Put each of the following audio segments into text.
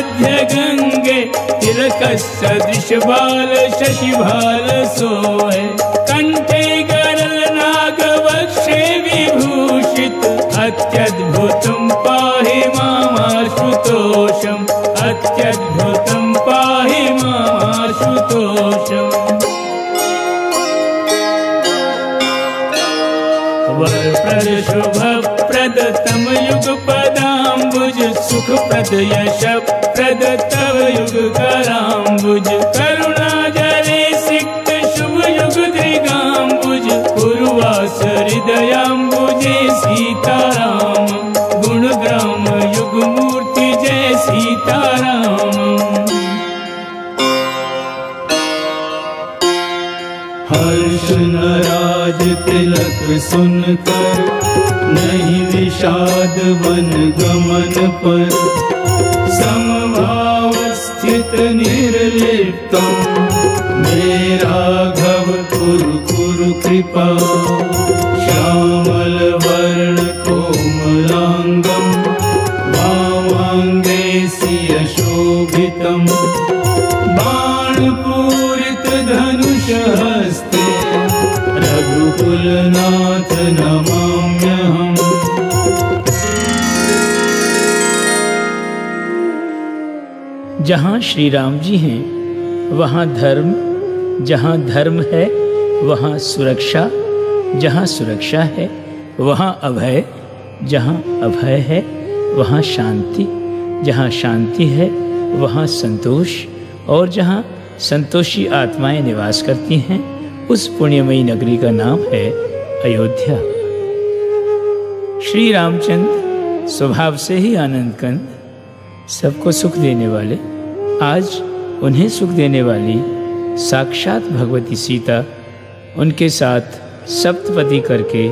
मध्य गंगे तिलक सदृश बाल शशिभाल सोए। कंठे गरल नाग वक्षे विभूषित अत्यद्भुतं पाहि मामाशुतोषम् अत्यद्भुतं पाहि मामाशुतोषम्। वरप्रद शुभप्रद तम युगपदाम्बुज सुखप्रद यशप्रद तव युगकराम्बुज। करुणाजले सिक्त शुभ युग दृगाम्बुज पूर्वास हृदयाम्बुजे सीताराम। गुणग्राम युगमूर्ति जय सीताराम। हर्ष नराज तिलक सुनकर नहीं विषाद वन गमन पर। समभाव स्थित निर्लिप्तम मेरा घव कुरु कुरु कृपा। श्यामल वर्ण कोमलांगम वामांगे सिय शोभितम। बाणपूरित धनुष हस्ते रघुकुलनाथ नमाम्यहम्। जहाँ श्री राम जी हैं वहाँ धर्म, जहाँ धर्म है वहाँ सुरक्षा, जहाँ सुरक्षा है वहाँ अभय, जहाँ अभय है वहाँ शांति, जहाँ शांति है वहाँ संतोष, और जहाँ संतोषी आत्माएं निवास करती हैं उस पुण्यमयी नगरी का नाम है अयोध्या। श्री रामचंद्र स्वभाव से ही आनंद कंद, सबको सुख देने वाले, आज उन्हें सुख देने वाली साक्षात भगवती सीता उनके साथ सप्तपदी करके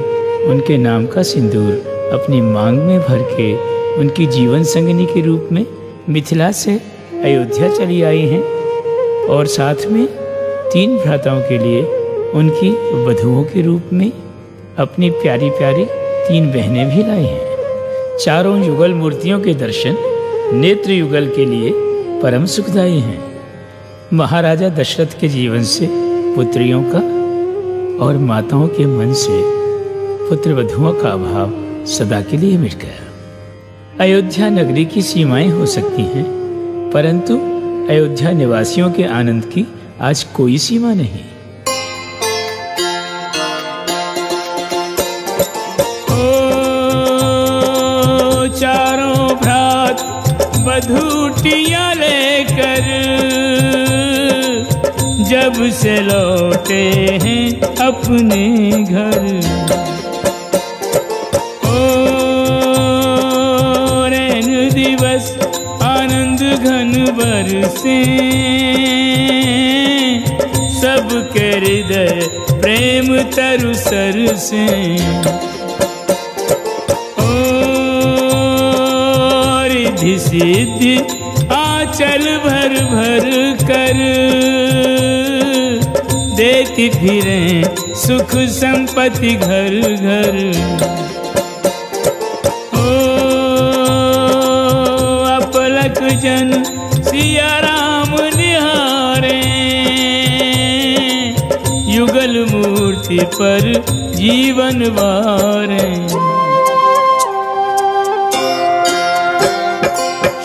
उनके नाम का सिंदूर अपनी मांग में भर के उनकी जीवन संगिनी के रूप में मिथिला से अयोध्या चली आई हैं, और साथ में 3 भ्राताओं के लिए उनकी वधुओं के रूप में अपनी प्यारी प्यारी 3 बहनें भी लाई हैं। चारों युगल मूर्तियों के दर्शन नेत्र युगल के लिए परम सुखदायी हैं। महाराजा दशरथ के जीवन से पुत्रियों का और माताओं के मन से पुत्र वधुओं का अभाव सदा के लिए मिट गया। अयोध्या नगरी की सीमाएं हो सकती हैं, परंतु अयोध्या निवासियों के आनंद की आज कोई सीमा नहीं। ओ चारों भ्रात वधूटियां लेकर जब से लौटे हैं अपने घर। ओ रैन दिवस आनंद घन बरसे सबके हृदय प्रेम तरु सरसे। ओ रिद्धि सिद्धि आंचल भर भर कर देती फिरें सुख संपत्ति घर घर। ओ अपलक जन सिया राम निहारे युगल मूर्ति पर जीवन वारे।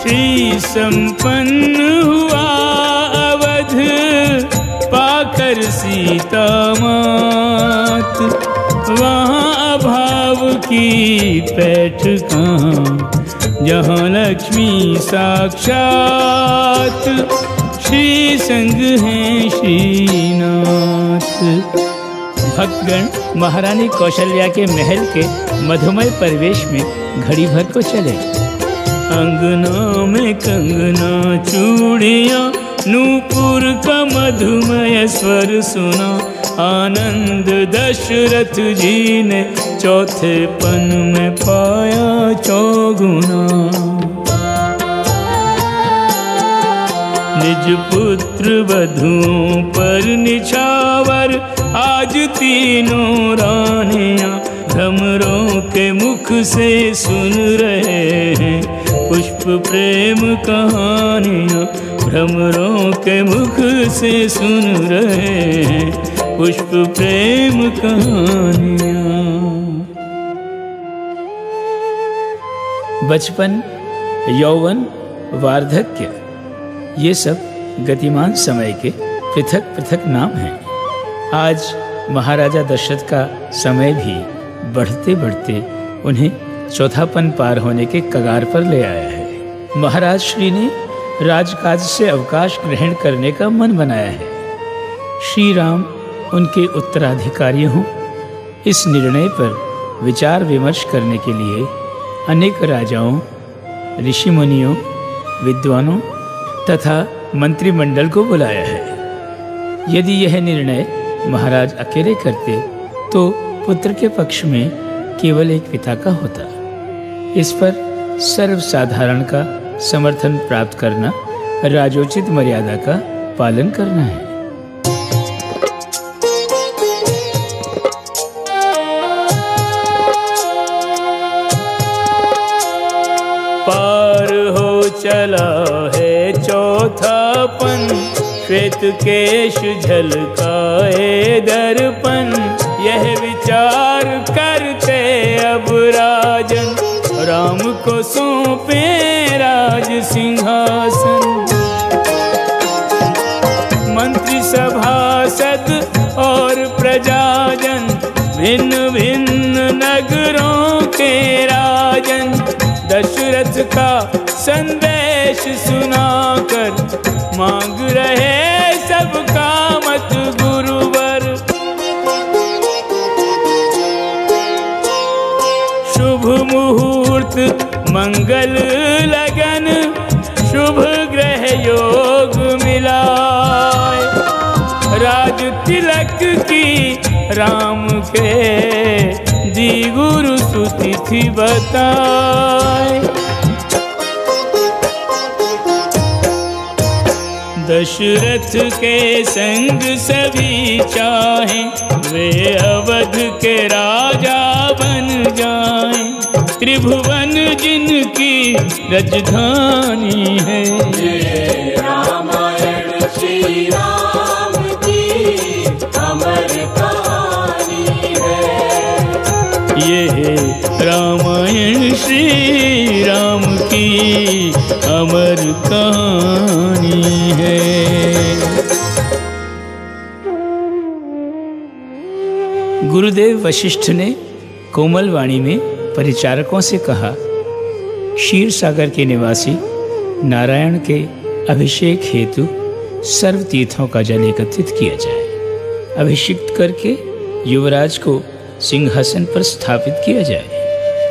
श्री संपन्न हुआ अवध पाकर सीता मात। वहाँ अभाव की पैठ कहाँ जहाँ लक्ष्मी साक्षात श्री संग है श्रीनाथ। भक्तगण महारानी कौशल्या के महल के मधुमय परिवेश में घड़ी भर को चले। अंगना में कंगना चूड़ियाँ नूपुर का मधुमय स्वर सुना। आनंद दशरथ जी ने चौथे पन में पाया चौगुना। निज पुत्र वधुओं पर निछावर आज तीनों रानियां भ्रमरों के मुख से सुन रहे हैं पुष्प प्रेम कहानियाँ भ्रमरों के मुख से सुन रहे हैं, पुष्प प्रेम कहानियाँ। बचपन, यौवन, वार्धक्य, ये सब गतिमान समय के पृथक पृथक नाम हैं। आज महाराजा दशरथ का समय भी बढ़ते बढ़ते उन्हें चौथापन पार होने के कगार पर ले आया है। महाराज श्री ने राजकाज से अवकाश ग्रहण करने का मन बनाया है। श्री राम उनके उत्तराधिकारी हों, इस निर्णय पर विचार विमर्श करने के लिए अनेक राजाओं, ऋषि मुनियों, विद्वानों तथा मंत्रिमंडल को बुलाया है। यदि यह निर्णय महाराज अकेले करते तो पुत्र के पक्ष में केवल एक पिता का होता। इस पर सर्वसाधारण का समर्थन प्राप्त करना राजोचित मर्यादा का पालन करना है। पार हो चला है चौथापन, श्वेत केश झलकाए दर्पण, यह विचार करते अब राजन, राम को सौंपे राज सिंहासन। मंत्री सभासद और प्रजाजन, भिन्न भिन्न नगरों के राजन, दशरथ का संदेश सुनाकर मांग रहे सबका मत गुरुवर। शुभ मुहूर्त मंगल लगन, शुभ ग्रह योग मिलाए, राज तिलक की राम के दी गुरु सुतिथि बताए। दशरथ के संग सभी चाहें, वे अवध के राजा बन जाएं, त्रिभुवन जिनकी राजधानी है। ये रामायण श्री राम की अमर कहानी है। ये रामायण श्री राम की अमर कहानी है। गुरुदेव वशिष्ठ ने कोमल वाणी में परिचारकों से कहा, क्षीर सागर के निवासी नारायण के अभिषेक हेतु सर्व तीर्थों का जल एकत्रित किया जाए। अभिषिक्त करके युवराज को सिंहासन पर स्थापित किया जाए।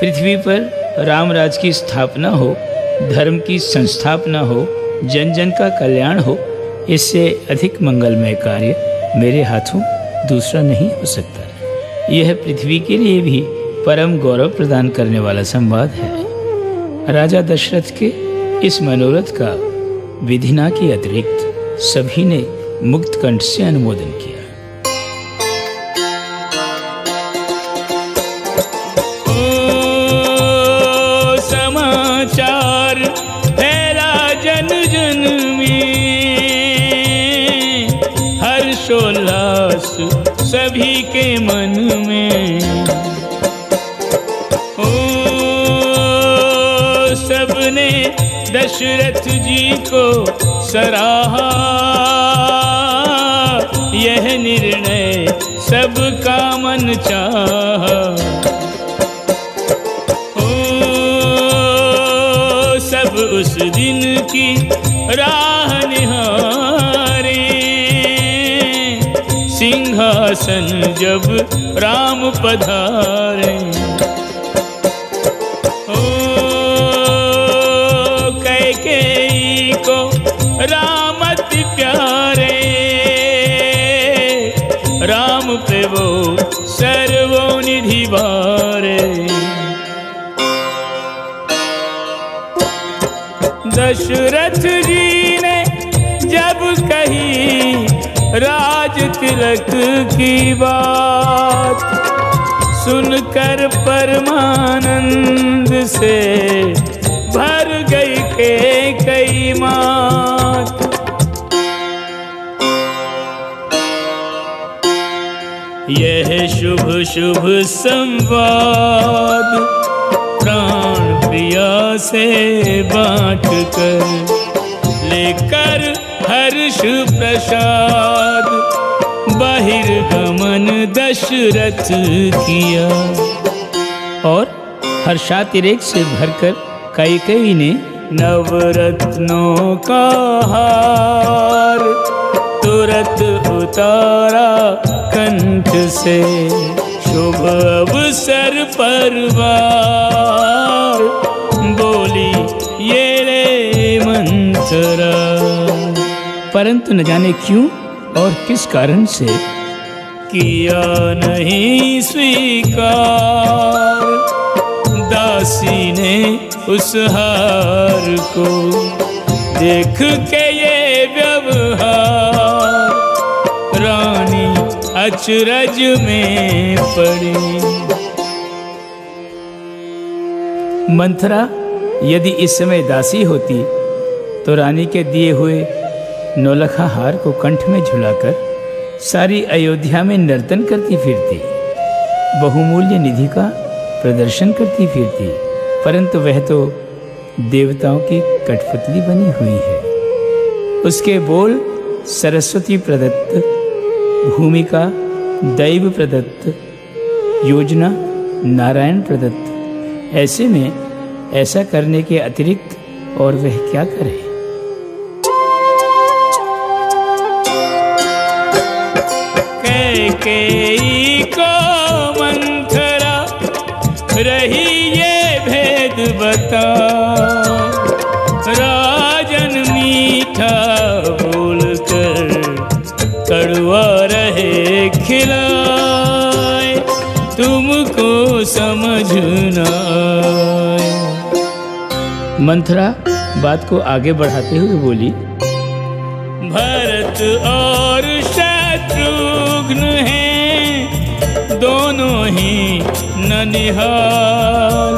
पृथ्वी पर रामराज की स्थापना हो, धर्म की संस्थापना हो, जन जन का कल्याण हो, इससे अधिक मंगलमय कार्य मेरे हाथों दूसरा नहीं हो सकता। यह पृथ्वी के लिए भी परम गौरव प्रदान करने वाला संवाद है। राजा दशरथ के इस मनोरथ का विधिना के अतिरिक्त सभी ने मुक्त कंठ से अनुमोदन किया। समाचार फैला जन जन में, हर्षोल्लास सभी के मन में। ओ सबने दशरथ जी को सराहा, यह निर्णय सबका मन चाहा। सब उस दिन की राह निहारे, सिंहासन जब राम पधारे। ओ कैकेयी को राम अति प्यारे, राम पे वो सर्वोनिधि बारे। दशरथ जी ने जब कही राज तिलक की बात, सुनकर परमानंद से भर गई के कई मात। यह शुभ शुभ संवाद प्राण प्रिया से बांट कर, लेकर हर्ष प्रसाद बहिर्गमन दशरथ किया। और हर्षातिरेक से भरकर कैकेयी ने नवरत्नों का हार तुरंत उतारा कंठ से, शुभ अवसर पर वार बोली ये ले मंथरा। परंतु न जाने क्यों और किस कारण से किया नहीं स्वीकार दासी ने उस हार को। देख के ये व्यवहार रानी अचरज में पड़ी। मंथरा यदि इस समय दासी होती तो रानी के दिए हुए नौलखा हार को कंठ में झुलाकर सारी अयोध्या में नर्तन करती फिरती, बहुमूल्य निधि का प्रदर्शन करती फिरती। परंतु वह तो देवताओं की कठपुतली बनी हुई है। उसके बोल सरस्वती प्रदत्त, भूमिका दैव प्रदत्त, योजना नारायण प्रदत्त। ऐसे में ऐसा करने के अतिरिक्त और वह क्या करे। कैकेयी को मंथरा रही ये भेद बता, राजन मीठा बोलकर कड़वा रहे खिलाए, तुमको समझ न आए। मंथरा बात को आगे बढ़ाते हुए बोली, भरत और शत्रुघ्न हैं दोनों ही ननिहाल,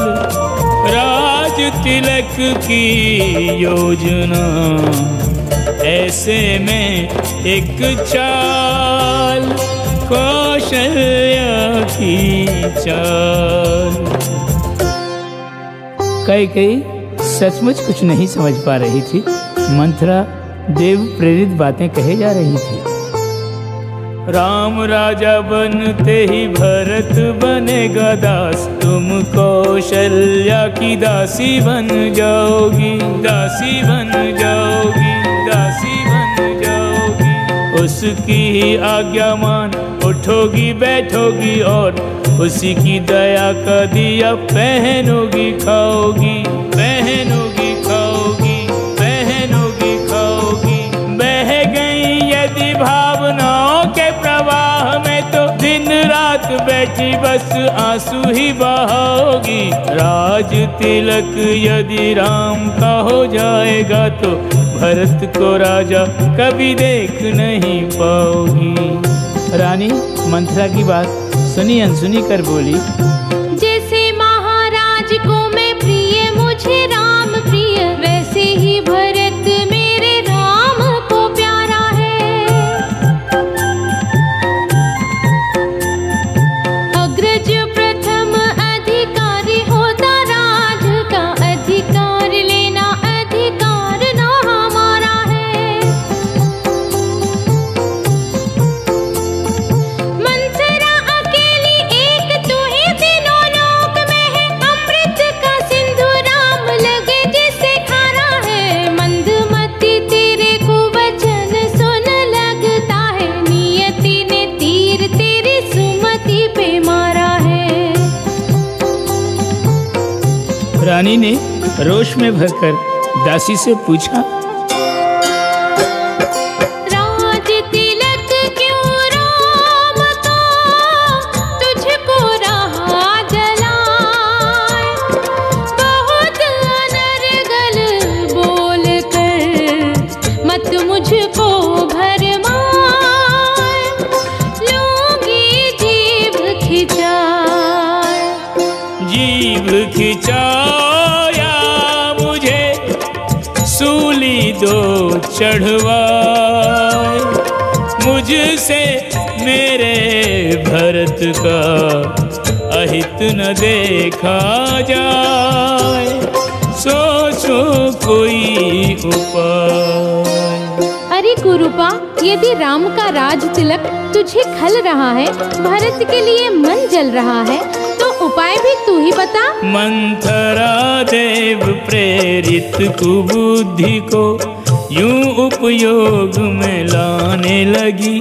राज तिलक की योजना ऐसे में एक चाल, कौशल्या की चाल। कैकेयी सचमुच कुछ नहीं समझ पा रही थी। मंथरा देव प्रेरित बातें कहे जा रही थी। राम राजा बनते ही भरत बनेगा दास, तुम कौशल्या की दासी बन जाओगी, दासी बन जाओगी, दासी बन जाओगी। उसकी ही आज्ञा मान उठोगी बैठोगी और उसी की दया का दिया पहनोगी खाओगी, पहनोगी खाओगी, पहनोगी खाओगी। बह गई यदि भावनाओं के प्रवाह में तो दिन रात बैठी बस आंसू ही बहाओगी। राज तिलक यदि राम का हो जाएगा तो भरत को राजा कभी देख नहीं पाओगी। रानी मंथरा की बात सुनी अनसुनी कर बोली, जैसे महाराज को मैं प्रिय मुझे राम प्रिय, वैसे ही भरत मेरे राम को प्यारा है। अग्रज प्रथम अधिकारी होता राज का, अधिकार लेना अधिकार ना हमारा है। मंथरा अकेली एक तू ही तीनों लोक में है, अमृत का सिंधु राम लगे जिसे खारा है। मंदमती तेरे को वचन सुन लगता है, नियति ने तीर तेरी सुमति पे मारा है। रानी ने रोष में भरकर दासी से पूछा, राज तिलक क्यों राम का तुझको रहा जलाए, बहुत अनर्गल बोल कर मत मुझको भरमाए, लूंगी जीभ खिंचाए। जीभ खिंचाया दो चढ़वाए, मुझसे मेरे भरत का अहित न देखा जाए, सोचो कोई उपाय। अरे कुरूपा, यदि राम का राज तिलक तुझे खल रहा है, भरत के लिए मन जल रहा है, तो उपाय भी तू ही बता। मंथरा देव प्रेरित कुबुद्धि को यूं उपयोग में लाने लगी,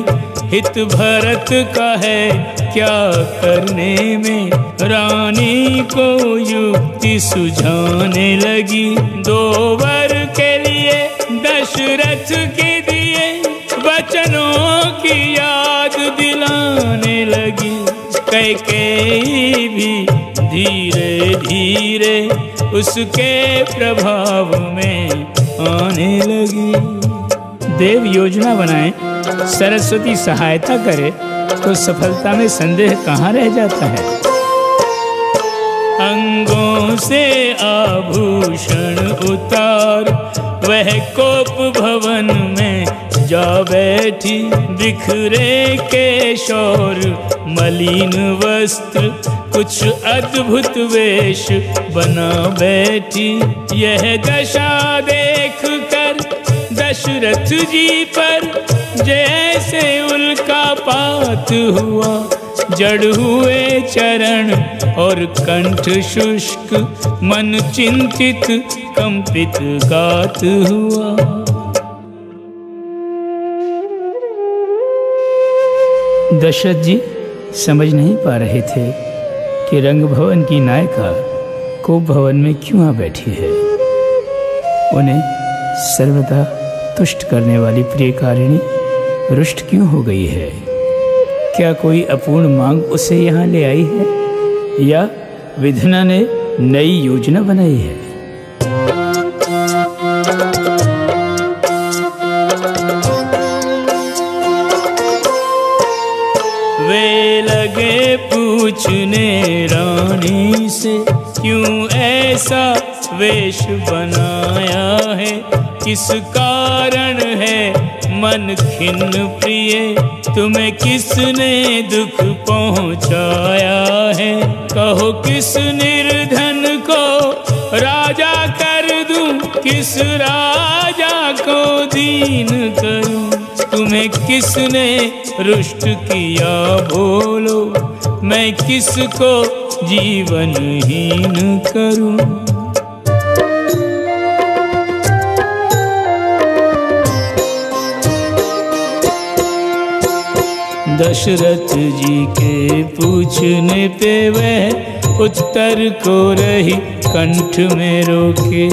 हित भरत का है क्या करने में, रानी को युक्ति सुझाने लगी। दो वर के लिए दशरथ के दिए, वचनों की याद दिलाने लगी। कैकेयी भी धीरे धीरे उसके प्रभाव में आने लगी। देव योजना बनाए, सरस्वती सहायता करे, तो सफलता में संदेह कहाँ रह जाता है। अंगों से आभूषण उतार वह कोप भवन में जा बैठी, बिखरे केशोर मलिन वस्त्र कुछ अद्भुत वेश बना बैठी। यह दशा देख कर दशरथ जी पर जैसे उल्कापात हुआ, जड़ हुए चरण और कंठ शुष्क, मन चिंतित कंपित गात हुआ। दशरथ जी समझ नहीं पा रहे थे कि रंग भवन की नायिका कोप भवन में क्यों आ बैठी है। उन्हें सर्वदा तुष्ट करने वाली प्रियकारिणी रुष्ट क्यों हो गई है। क्या कोई अपूर्ण मांग उसे यहाँ ले आई है, या विधना ने नई योजना बनाई है। वे लगे पूछने रानी से, क्यों ऐसा वेश बनाया है, किस कारण है मन खिन्न प्रिय, तुम्हें किसने दुख पहुँचाया है। कहो किस निर्धन को राजा कर दूं, किस राजा को दीन करूं, तुम्हें किसने रुष्ट किया बोलो, मैं किसको जीवनहीन करूं। दशरथ जी के पूछने पे वह उत्तर को रही कंठ में रोके,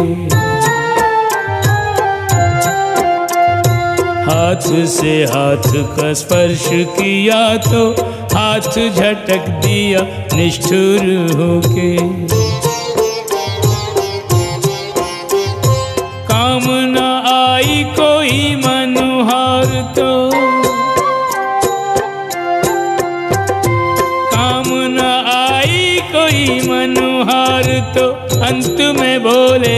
हाथ से हाथ का स्पर्श किया तो हाथ झटक दिया निष्ठुर होके। काम न आई कोई मनुहार तो, काम न आई कोई मनुहार तो, अंत में बोले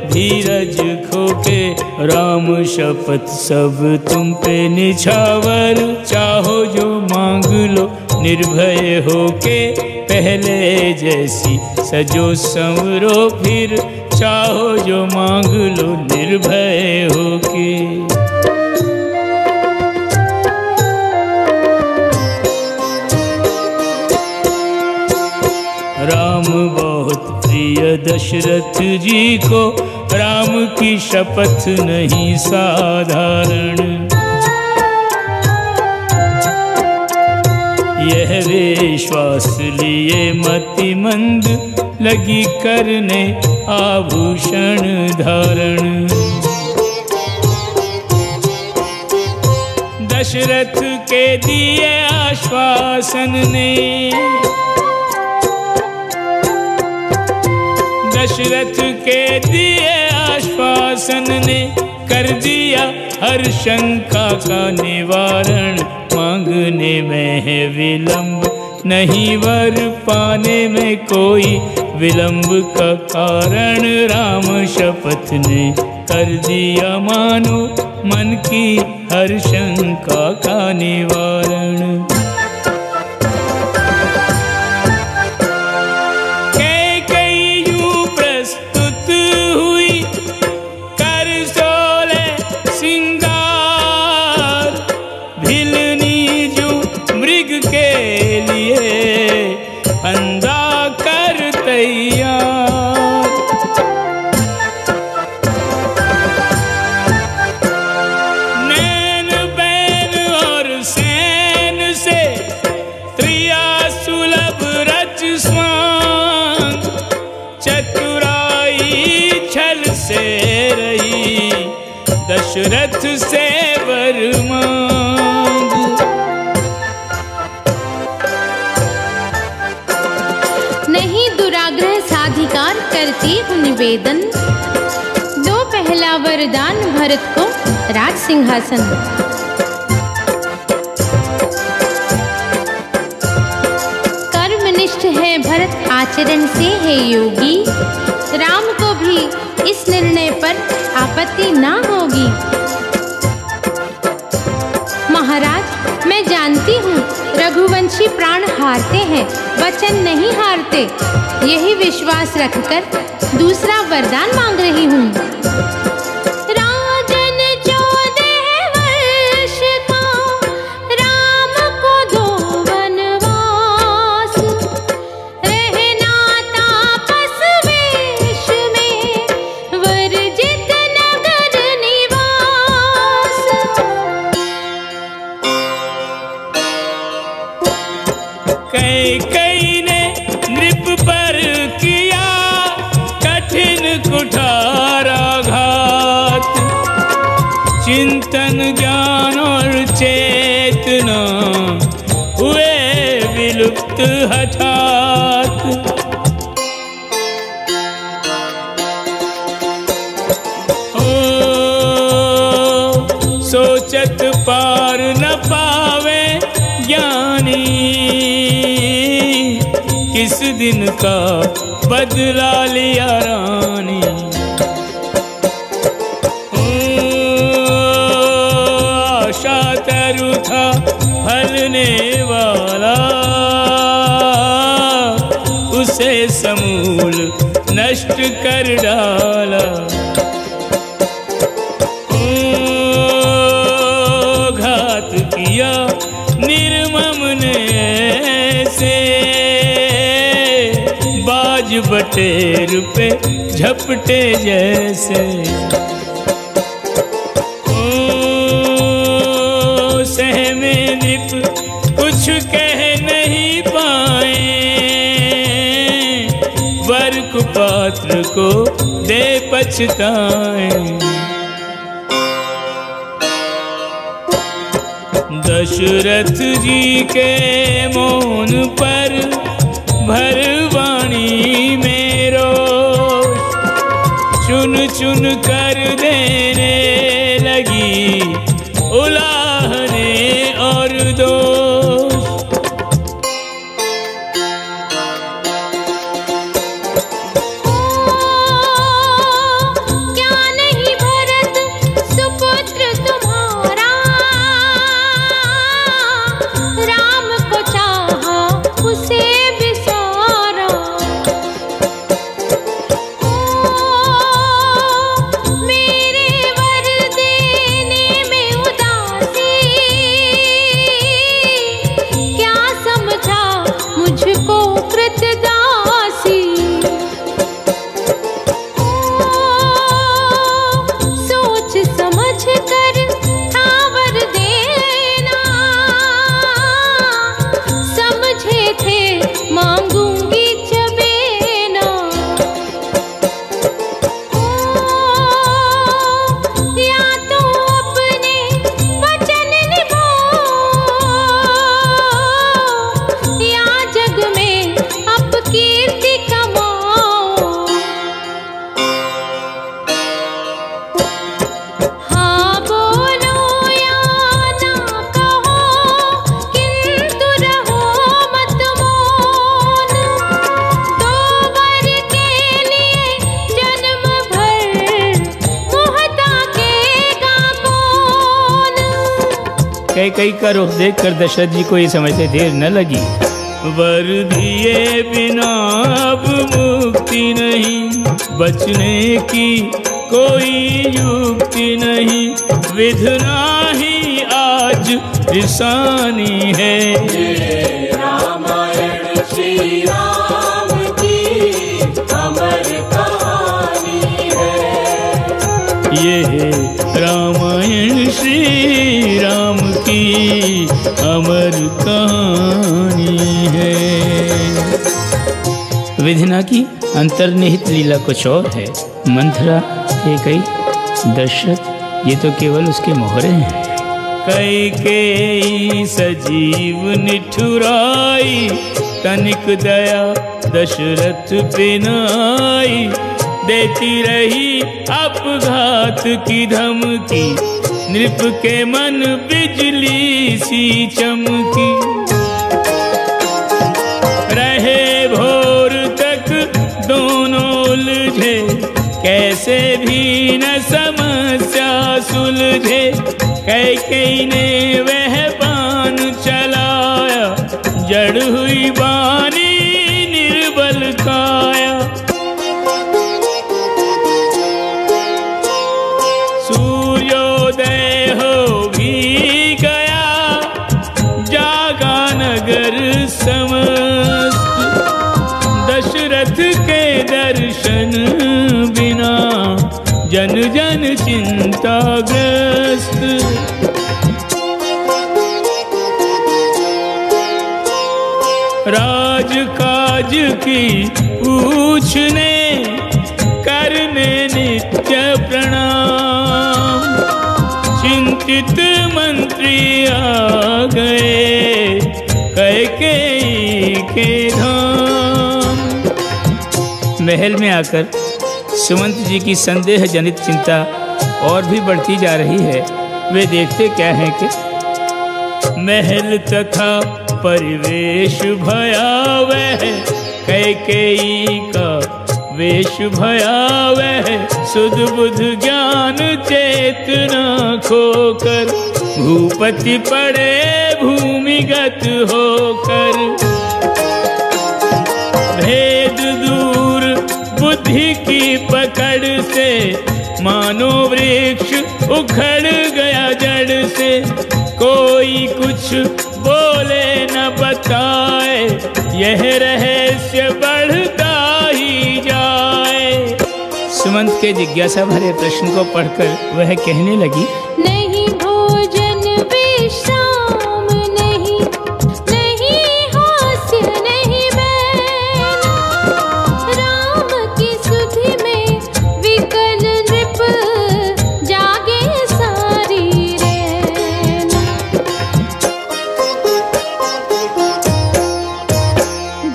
धीरज खोके, राम शपथ सब तुम पे निछावर, चाहो जो मांग लो निर्भय होके, पहले जैसी सजो संवरो फिर, चाहो जो मांग लो निर्भय होके। राम बहुत प्रिय दशरथ जी को, राम की शपथ नहीं साधारण, यह विश्वास लिए मतिमंद, लगी करने आभूषण धारण। दशरथ के दिए आश्वासन ने, दशरथ के दिए आश्वासन ने, कर दिया हर शंका का निवारण। मांगने में है विलंब नहीं, वर पाने में कोई विलंब का कारण, राम शपथ ने कर दिया मानो मन की हर शंका का निवारण। दशरथ से वर मांग। नहीं दुराग्रह साधिकार करती हूँ निवेदन, दो पहला वरदान भरत को राज सिंहासन। कर्मनिष्ठ है भरत आचरण से है योगी, राम को भी इस निर्णय पर आपत्ति ना होगी। महाराज मैं जानती हूँ रघुवंशी प्राण हारते हैं, वचन नहीं हारते। यही विश्वास रखकर दूसरा वरदान मांग रही हूँ। राजन 14 वर्ष का राम को दो वनवास, रहना तापस वेश में वर्जित नगर निवास। कैकेयी ने नृप पर किया कठिन कुठाराघात, चिंतन ज्ञान और चेतना हुए विलुप्त हठात। सोचत पार न पावे ज्ञानी, किस दिन का बदला लिया रानी। आशा तरु था फलने वाला, उसे समूल नष्ट कर डाला। घात किया निर्मम ने ऐसे, बाज बटेर पे झपटे जैसे। सहमे नृप कुछ कह नहीं पाए, वर कुपात्र को दे पछताए। दशरथ जी के मौन पर भरवाणी में रोष, चुन चुन कर देने लगी उलाहने और दोष। क्या नहीं भरत सुपुत्र तुम्हारा, राम को चाहा उसे बिसारा। कैकेयी का रुख देखकर दशरथ जी को ये समझते देर न लगी। वर दिए बिना अब मुक्ति नहीं, बचने की कोई युक्ति नहीं, विधना ही आज निशानी है। ये रामायण श्री राम की अमर कहानी है। ये रामायण श्री राम की अमर कहानी है। विधना की अंतर्निहित लीला कुछ और है। मंथरा, कैकेयी, दशरथ ये तो केवल उसके मोहरे हैं। कैकेयी सजीव निठुराई, तनिक दया दशरथ पे नाई, देती रही अपघात की धमकी, नृप के मन बिजली सी चमकी। रहे भोर तक दोनों उलझे, कैसे भी न समस्या सुलझे। कैकेयी ने वह बाण चलाया, जड़ हुई बानी निर्बल काया। सूर्योदय हो भी गया, जागा नगर समस्त, दशरथ के दर्शन बिना जन जन चिंताग्रस्त। राजकाज की पूछने करने नित्य प्रणाम, चिंतित मंत्री आ गए कैकेयी के धाम। महल में आकर सुमंत जी की संदेह जनित चिंता और भी बढ़ती जा रही है। वे देखते क्या है कि महल तथा परिवेश भयावह, कैकेयी का वेश भयावह, सुध बुध ज्ञान चेतना खोकर, भूपति पड़े भूमिगत होकर। भेद दूर बुद्धि की पकड़ से, मानो वृक्ष उखड़ गया जड़ से। कोई कुछ बोले न बताए, यह रहस्य बढ़ता ही जाए। सुमंत के जिज्ञासा भरे प्रश्न को पढ़कर वह कहने लगी, नहीं भोजन विश्राम नहीं, नहीं हास्य नहीं बैन, राम की सुधि में विकल नृप जागे सारी रैन।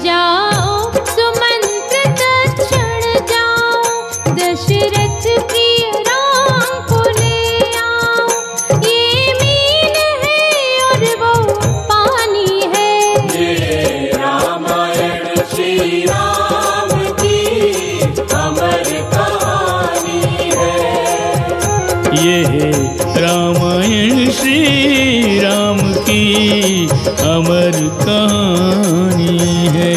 जाओ सुमंत्र तत्क्षण जाओ, दशरथ प्रिय राम को ले आओ। ये मीन है और वो पानी है, ये रामायण श्री राम की अमर कहानी है। ये रामायण श्री राम की अमर कहानी है।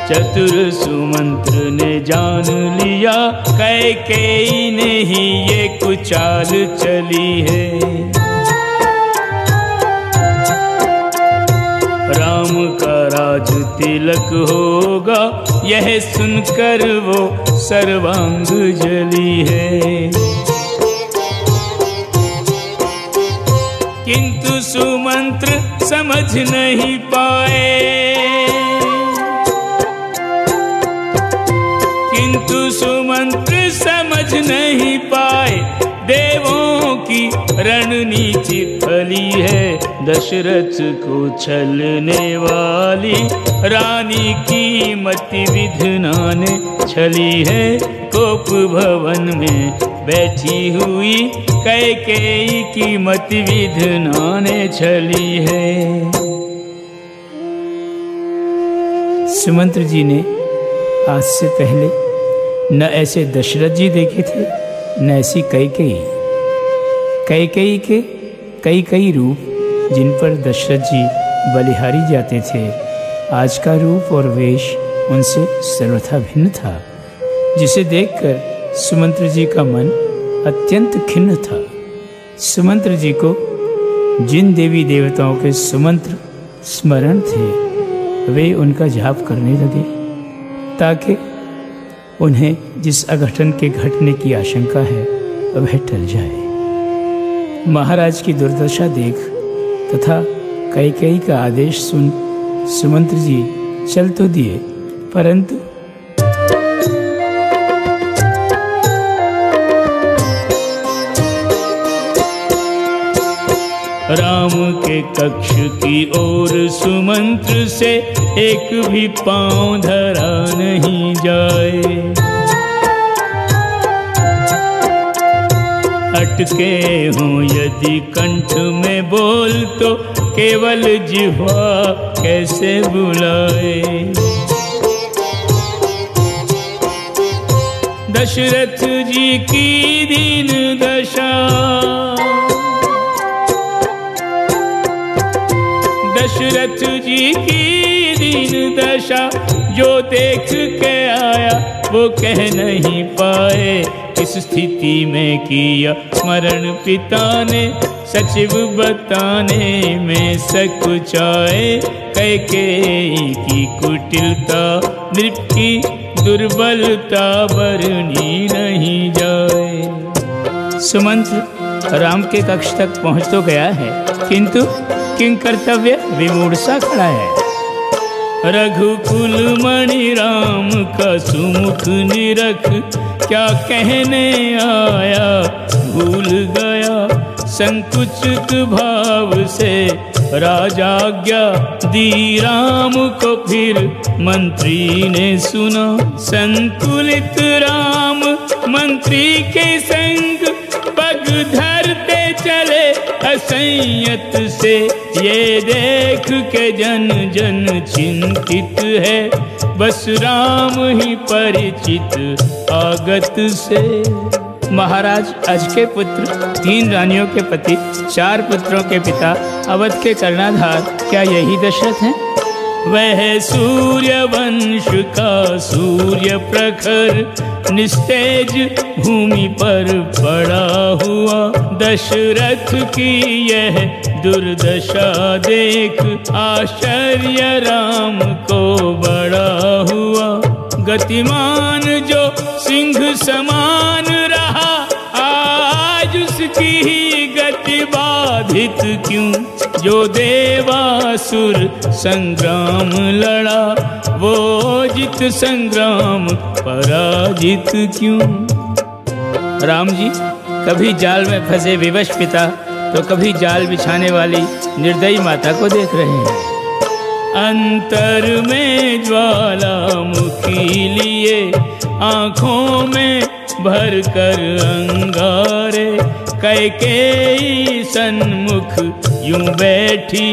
चतुर सुमंत्र ने जान लिया, कैकेयी ने ही ये कुचाल चली है। राम का राज तिलक होगा, यह सुनकर वो सर्वांग जली है। किंतु सुमंत्र समझ नहीं पाए, किंतु सुमंत्र समझ नहीं पाए, देवों की रणनीति फली है। दशरथ को छलने वाली रानी की मति विधना ने छली है। कोप भवन में बैठी हुई कैकेयी की मति विधना ने छली है। सुमंत्र जी ने आज से पहले न ऐसे दशरथ जी देखे थे, न ऐसी कैकेयी के कई रूप जिन पर दशरथ जी बलिहारी जाते थे। आज का रूप और वेश उनसे सर्वथा भिन्न था, जिसे देखकर सुमंत्र जी का मन अत्यंत खिन्न था। सुमंत्र जी को जिन देवी देवताओं के सुमंत्र स्मरण थे वे उनका जाप करने लगे, ताकि उन्हें जिस अघटन के घटने की आशंका है वह टल जाए। महाराज की दुर्दशा देख तथा कैकेयी का आदेश सुन सुमंत्र जी चल तो दिए, परंतु राम के कक्ष की ओर सुमंत्र से एक भी पांव धरा नहीं जाए। अटके हूँ यदि कंठ में बोल तो केवल जिह्वा कैसे बुलाए। दशरथ जी की दीन दशा, दशरथ जी की दीन दशा जो देख के आया वो कह नहीं पाए। इस स्थिति में किया स्मरण पिता ने सचिव बताने में सकुचाए। कैकेयी की कुटिलता नृप की दुर्बलता बरनी नहीं जाए। सुमंत्र राम के कक्ष तक पहुंच तो गया है, किंतु किंग कर्तव्य विमूढ़ सा खड़ा है। रघुकुल मणि राम का सुमुख निरख क्या कहने आया भूल गया। संकुचित भाव से राजाज्ञा दी राम को फिर मंत्री ने सुना। संकुलित राम मंत्री के संग पग धरते चले असंयत से। ये देख के जन जन चिंतित है, बस राम ही परिचित आगत से। महाराज अज के पुत्र, 3 रानियों के पति, 4 पुत्रों के पिता, अवध के कर्णाधार, क्या यही दशरथ हैं? वह सूर्य वंश का सूर्य प्रखर निस्तेज भूमि पर पड़ा हुआ। दशरथ की यह दुर्दशा देख आश्चर्य राम को बड़ा हुआ। गतिमान जो सिंह समान रहा, आज उसकी ही गति बाधित क्यों। जो देवासुर संग्राम लड़ा, वो जित संग्राम पराजित क्यों। राम जी कभी जाल में फंसे विवश पिता, तो कभी जाल बिछाने वाली निर्दयी माता को देख रहे हैं। अंतर में ज्वालामुखी लिए, आँखों में भर कर अंगारे। कैकेयी सन्मुख यूं बैठी,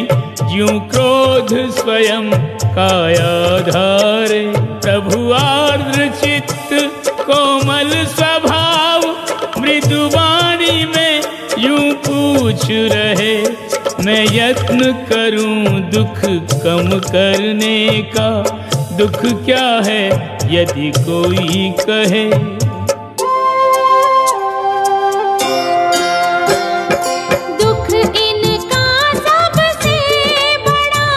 यूं क्रोध स्वयं काया धारे। प्रभु आर्द्र चित्त कोमल स्वभाव, मृदुवाणी में यूं पूछ रहे। मैं यत्न करूं दुख कम करने का, दुख क्या है यदि कोई कहे। दुख इनका सबसे बड़ा,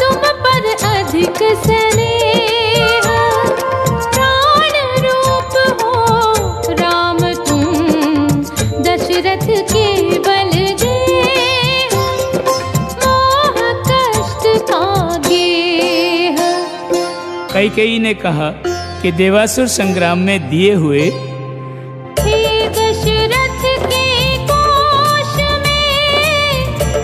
तुम पर अधिक स्नेह। प्राण रूप हो राम तुम, दशरथ के बल कैकेयी ने कहा कि देवासुर संग्राम में दिए हुए दशरथ के कोश में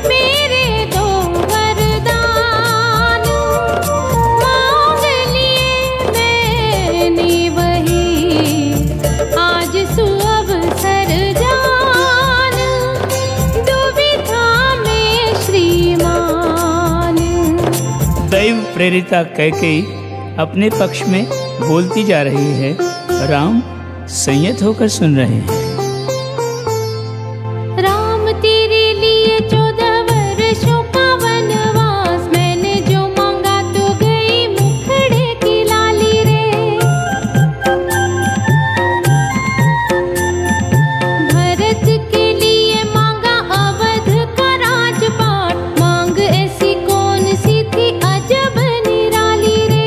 मेरे 2 वरदान मांग लिए मैंने, वही आज सुअवसर जान। दुविधा में श्रीमान। दैव प्रेरिता कैकेयी अपने पक्ष में बोलती जा रही है। राम संयत होकर सुन रहे हैं। राम तेरे लिए 14 वर्षों का वनवास, मैंने जो मांगा तो गई मुखड़े की लाली रे। भरत के लिए मांगा अवध का राजपाट, मांग ऐसी कौन सी थी अजब निराली रे।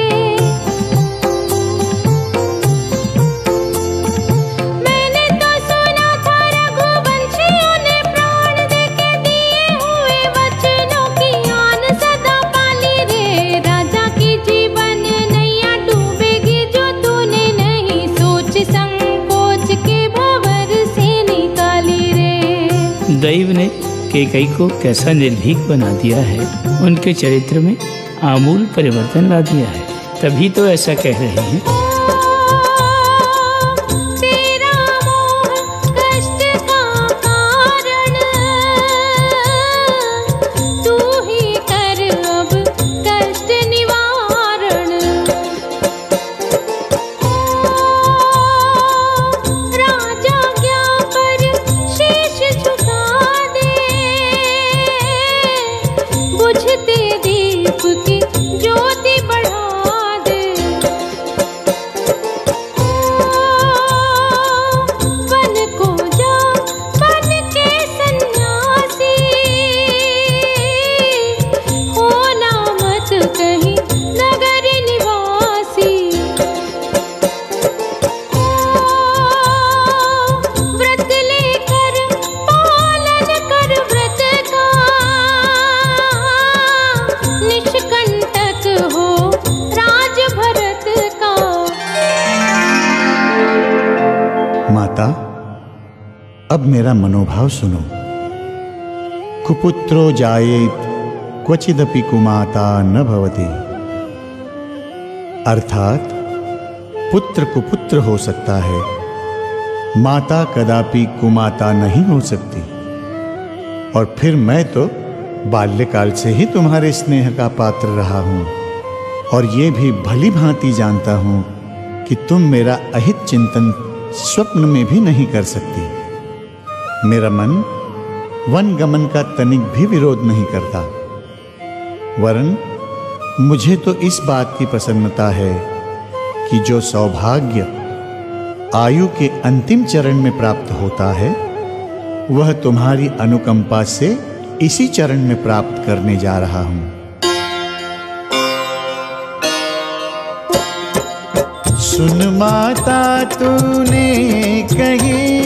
मैंने तो सुना था रघुवंशियों ने प्राण देके दिए हुए वचनों की आन सदा पाली रे। राजा की जीवन नैया डूबेगी जो तूने नहीं सोच संकोच के भंवर से निकाली रे। दैव ने कैकेयी को कैसा निर्भीक बना दिया है, उनके चरित्र में आमूल परिवर्तन ला दिया है। तभी तो ऐसा कह रहे हैं। तेरा मोह कष्ट का कारण, तू ही कर अब कष्ट निवारण। राजा ज्ञा पर शीश झुका दे, बुझते दीप की ज्योति बढ़ा दे। बन को जा बन के सन्यासी, होना मत कहीं नगर निवासी। व्रत लेकर पालन कर व्रत का, निष्कंटक हो राज भरत का। माता, अब मेरा मनोभाव सुनो। कुपुत्रो जायेत क्वचिदपि कुमाता न भवति। अर्थात पुत्र कुपुत्र हो सकता है, माता कदापि कुमाता नहीं हो सकती। और फिर मैं तो बाल्यकाल से ही तुम्हारे स्नेह का पात्र रहा हूं, और ये भी भली भांति जानता हूं कि तुम मेरा अहित चिंतन स्वप्न में भी नहीं कर सकती। मेरा मन वन गमन का तनिक भी विरोध नहीं करता, वरन मुझे तो इस बात की प्रसन्नता है कि जो सौभाग्य आयु के अंतिम चरण में प्राप्त होता है, वह तुम्हारी अनुकंपा से इसी चरण में प्राप्त करने जा रहा हूं। सुन माता तूने कही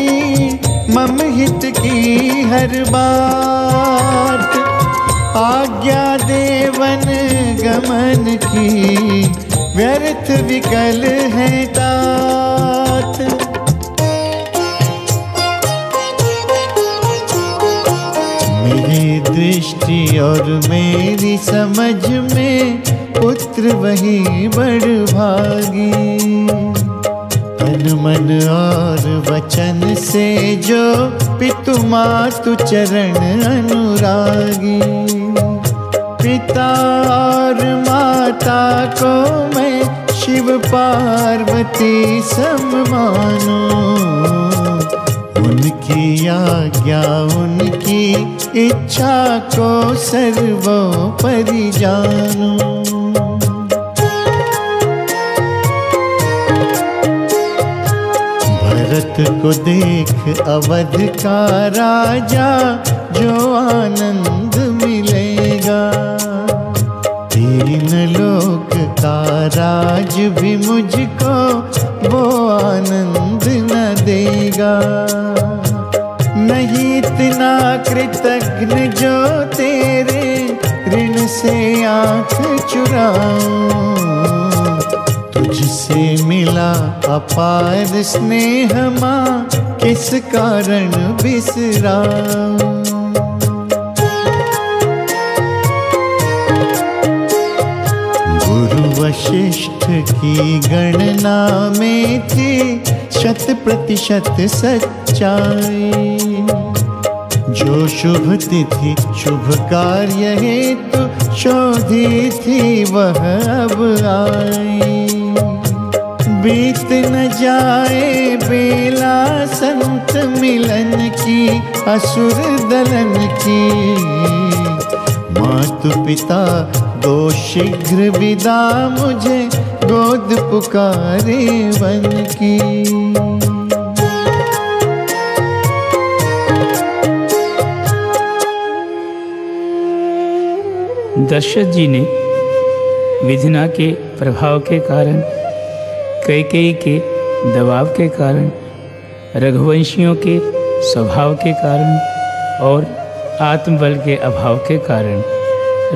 मम हित की हर बात, आज्ञा देवन गमन की व्यर्थ विकल है तात। मेरी दृष्टि और मेरी समझ में पुत्र वही बड़भागी, तन मन और वचन से जो पितु मातु चरण अनुरागी। पिता और माता को मैं शिव पार्वती सम मानूं, उनकी आज्ञा उनकी इच्छा को सर्वोपरि जानूं। भरत को देख अवध का राजा जो आनंद मिलेगा, तीन लोक का राज भी मुझको वो आनंद न देगा। नहीं इतना कृतज्ञ जो तेरे ऋण से आँख चुराऊं, तुझसे मिला अपार स्नेह माँ किस कारण बिसराऊं। गुरु वशिष्ठ की गणना में थी 100% सच्चाई, जो शुभ तिथि शुभ कार्य हेतु शोधी थी वह अब आई। बीत न जाए बेला संत मिलन की असुर दलन की। मातु पिता दो शीघ्र विदा मुझे गोद पुकारे वन की। दशरथ जी ने विधना के प्रभाव के कारण, कैकेयी के दबाव के कारण, रघुवंशियों के स्वभाव के कारण और आत्मबल के अभाव के कारण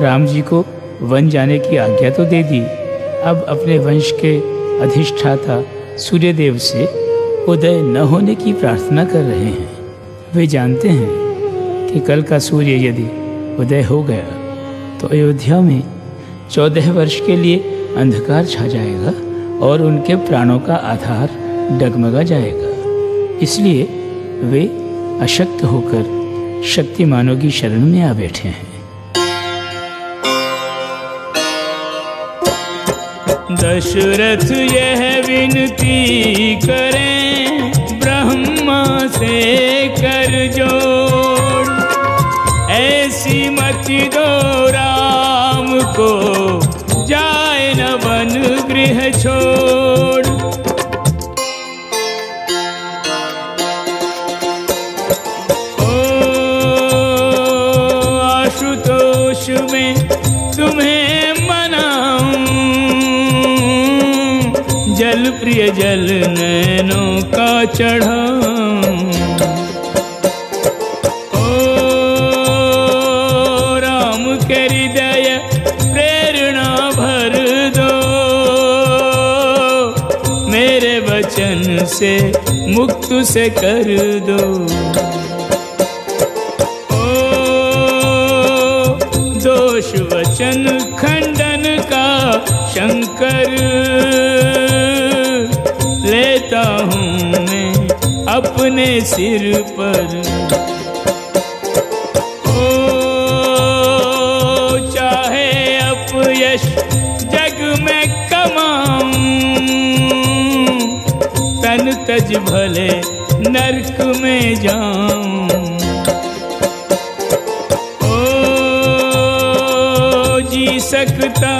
राम जी को वन जाने की आज्ञा तो दे दी। अब अपने वंश के अधिष्ठाता सूर्यदेव से उदय न होने की प्रार्थना कर रहे हैं। वे जानते हैं कि कल का सूर्य यदि उदय हो गया तो अयोध्या में 14 वर्ष के लिए अंधकार छा जाएगा और उनके प्राणों का आधार डगमगा जाएगा। इसलिए वे अशक्त होकर शक्तिमानों की शरण में आ बैठे हैं। दशरथ यह विनती करें ब्रह्मा से कर जोड़, ऐसी मति दो राम को जाए न वन गृह छोड़। ओ आशुतोष में तुम्हें मनाऊं, जल प्रिय जल नैनों का चढ़ाऊं। ओ राम के हृदय प्रेरणा भर दो, मेरे वचन से मुक्त से कर दो। ओ दोष वचन खंडन का शंकर लेता हूँ मैं अपने सिर पर। ओ चाहे अपयश जग में कमाऊं, तन तज भले नरक में जाऊं। ओ जी सकता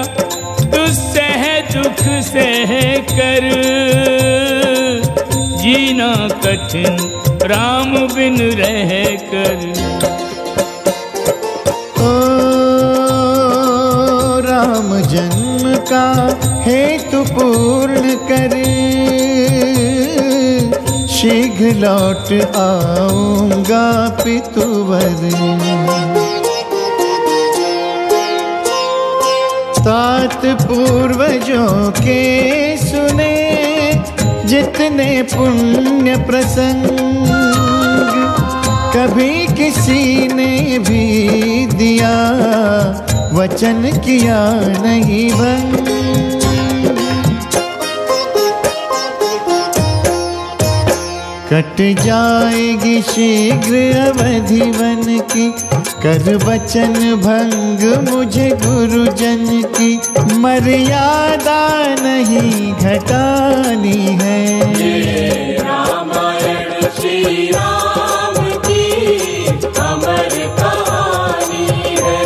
दुस्सह दुख सह कर, जीना कठिन राम बिन रह कर। ओ राम जन्म का हेतु पूर्ण कर, शीघ्र लौट आऊंगा पितुवर। तात पूर्वजों के सुने जितने पुण्य प्रसंग, कभी किसी ने भी दिया वचन किया नहीं भंग। कट जाएगी शीघ्र अवधि वन की, कर वचन भंग मुझे गुरुजन की। मर्यादा नहीं घटानी है, ये रामायण श्री राम की अमर कहानी है।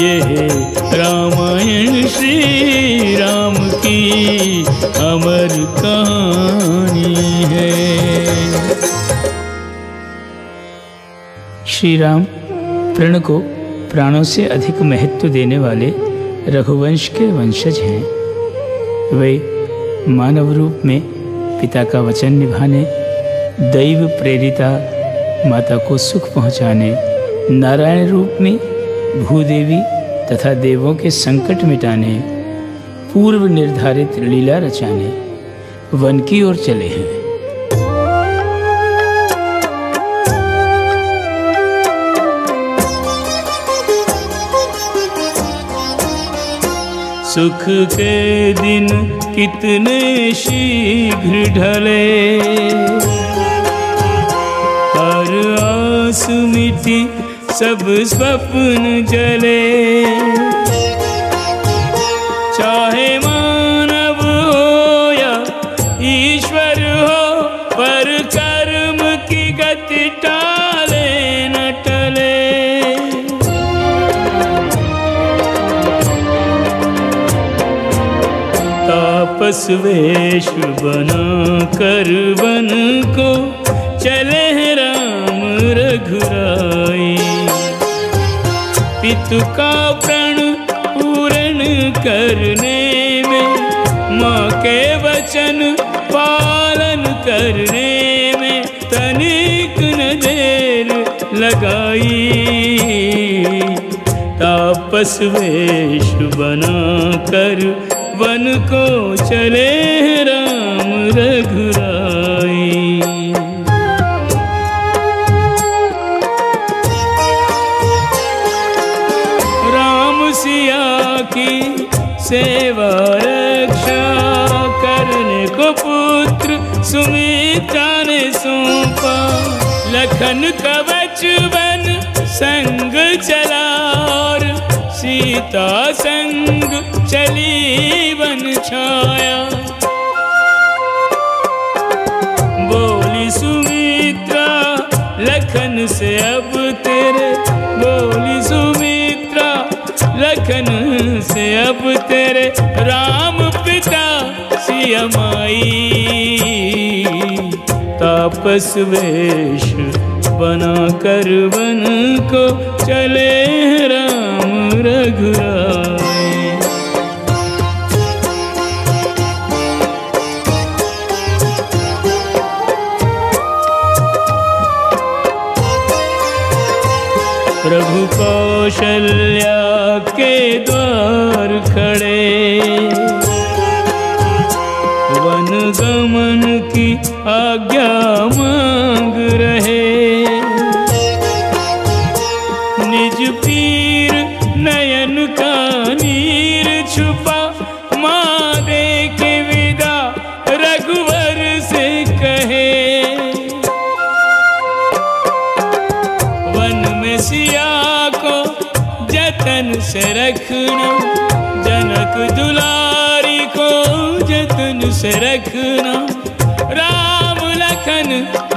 ये रामायण श्री राम की अमर कहानी है। श्री राम प्रण को प्राणों से अधिक महत्व देने वाले रघुवंश के वंशज हैं। वे मानव रूप में पिता का वचन निभाने, दैव प्रेरिता माता को सुख पहुँचाने, नारायण रूप में भूदेवी तथा देवों के संकट मिटाने, पूर्व निर्धारित लीला रचाने वन की ओर चले हैं। सुख के दिन कितने शीघ्र ढले, हर आस मिटी सब स्वप्न जले। चाहे मानव हो तापस वेश बना कर वन को चले राम रघुराई। पितु का प्रण पूर्ण करने में, माँ के वचन पालन करने में तनिक न देर लगाई। तापस वेश बना कर वन को चले राम रघुराई। राम सिया की सेवा रक्षा करने को पुत्र सुमित्रा ने सौंपा। लखन कवच बन संग चला और सीता संग चली वन छाया। बोली सुमित्रा लखन से अब तेरे, बोली सुमित्रा लखन से अब तेरे राम पिता सिया माई। तापस वेश बना कर वन को चले राम रघुराई। प्रभु कौशल्या के द्वार खड़े, वन गमन की आज्ञा मांग रहे। निज पीर नयन का नीर छुपा, माँ दे के विदा रघुवर से कहे। वन में सिया को जतन से रखना, जनक दुलारी को जतन से रखना। राम लखन